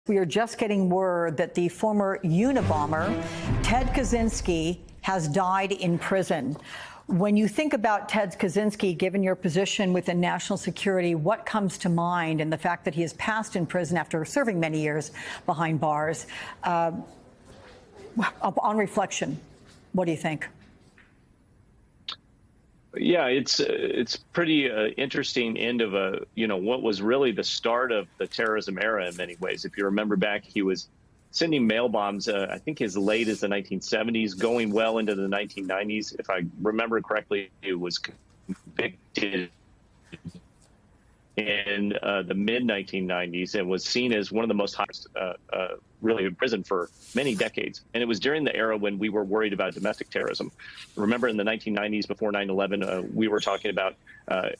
We are just getting word that the former Unabomber, Ted Kaczynski, has died in prison. When you think about Ted Kaczynski, given your position within national security, what comes to mind, and the fact that he has passed in prison after serving many years behind bars? On reflection, what do you think? Yeah, it's pretty interesting end of what was really the start of the terrorism era in many ways. If you remember back, he was sending mail bombs, I think as late as the 1970s, going well into the 1990s. If I remember correctly, he was convicted in the mid-1990s and was seen as one of the most hottest, really in prison for many decades. And it was during the era when we were worried about domestic terrorism. Remember in the 1990s, before 9/11, we were talking about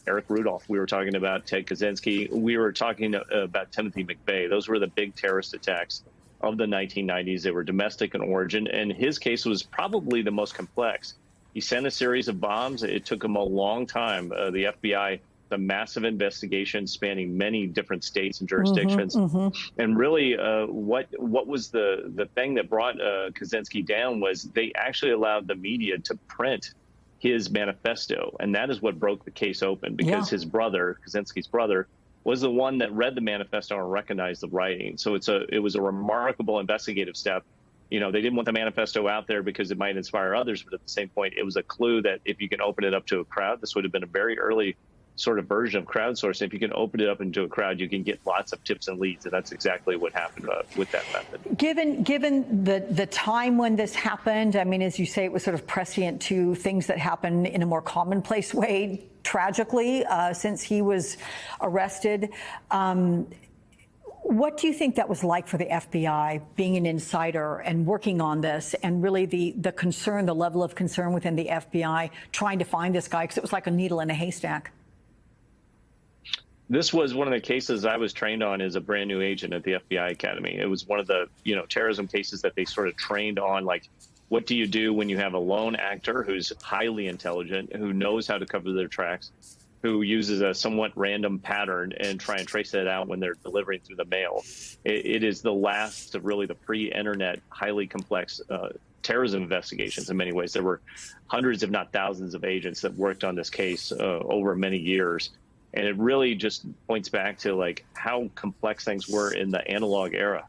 Eric Rudolph. We were talking about Ted Kaczynski. We were talking about Timothy McVeigh. Those were the big terrorist attacks of the 1990s. They were domestic in origin, and his case was probably the most complex. He sent a series of bombs. It took him a long time. The FBI, the massive investigation spanning many different states and jurisdictions. And really what was the thing that brought Kaczynski down was they actually allowed the media to print his manifesto. And that is what broke the case open, because his brother, Kaczynski's brother, was the one that read the manifesto and recognized the writing. So it was a remarkable investigative step. You know, they didn't want the manifesto out there because it might inspire others, but at the same point, it was a clue that if you can open it up to a crowd, this would have been a very early sort of version of crowdsourcing. If you can open it up into a crowd, you can get lots of tips and leads, and that's exactly what happened with that method. Given the time when this happened, I mean, as you say, it was sort of prescient to things that happen in a more commonplace way, tragically, since he was arrested. What do you think that was like for the FBI, being an insider and working on this, and really the concern, the level of concern within the FBI trying to find this guy, because it was like a needle in a haystack? This was one of the cases I was trained on as a brand new agent at the FBI Academy. It was one of the, terrorism cases that they sort of trained on, like, what do you do when you have a lone actor who's highly intelligent, who knows how to cover their tracks, who uses a somewhat random pattern and try and trace that out when they're delivering through the mail. It is the last of really the pre-internet, highly complex terrorism investigations in many ways. There were hundreds, if not thousands, of agents that worked on this case over many years. And it really just points back to like how complex things were in the analog era.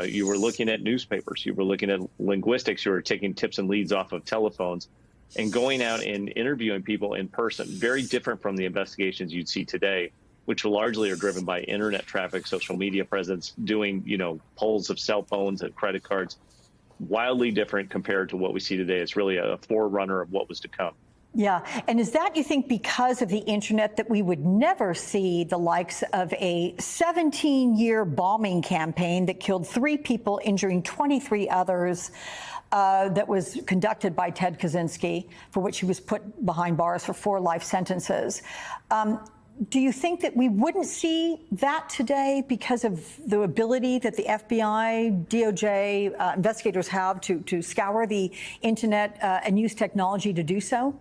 You were looking at newspapers, you were looking at linguistics, you were taking tips and leads off of telephones and going out and interviewing people in person. Very different from the investigations you'd see today, which largely are driven by internet traffic, social media presence, doing, polls of cell phones and credit cards. Wildly different compared to what we see today. It's really a forerunner of what was to come. Yeah. And is that, you think, because of the internet, that we would never see the likes of a 17-year bombing campaign that killed 3 people, injuring 23 others, that was conducted by Ted Kaczynski, for which he was put behind bars for 4 life sentences? Do you think that we wouldn't see that today because of the ability that the FBI, DOJ, investigators have to scour the internet and use technology to do so?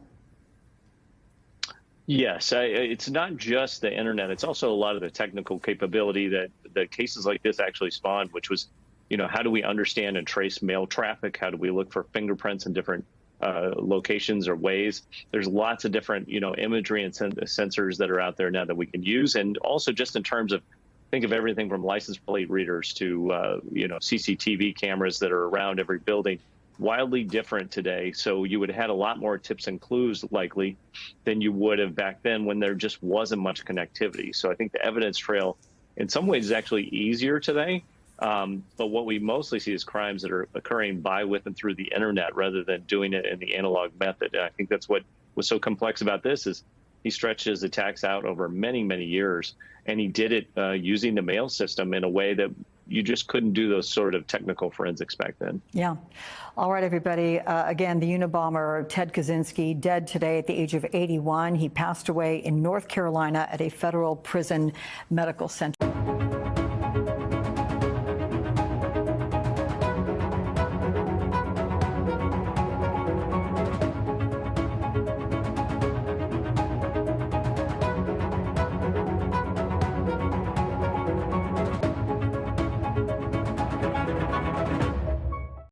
Yes, it's not just the internet. It's also a lot of the technical capability that the cases like this actually spawned, which was, how do we understand and trace mail traffic? How do we look for fingerprints in different locations or ways? There's lots of different, imagery and sensors that are out there now that we can use. And also just in terms of, think of everything from license plate readers to, CCTV cameras that are around every building. Wildly different today. So you would have had a lot more tips and clues likely than you would have back then when there just wasn't much connectivity. So I think the evidence trail in some ways is actually easier today. But what we mostly see is crimes that are occurring by, with, and through the internet rather than doing it in the analog method. And I think that's what was so complex about this is he stretched his attacks out over many, many years. And he did it using the mail system in a way that you just couldn't do those sort of technical forensics back then. Yeah. All right, everybody. Again, the Unabomber, Ted Kaczynski, dead today at the age of 81. He passed away in North Carolina at a federal prison medical center.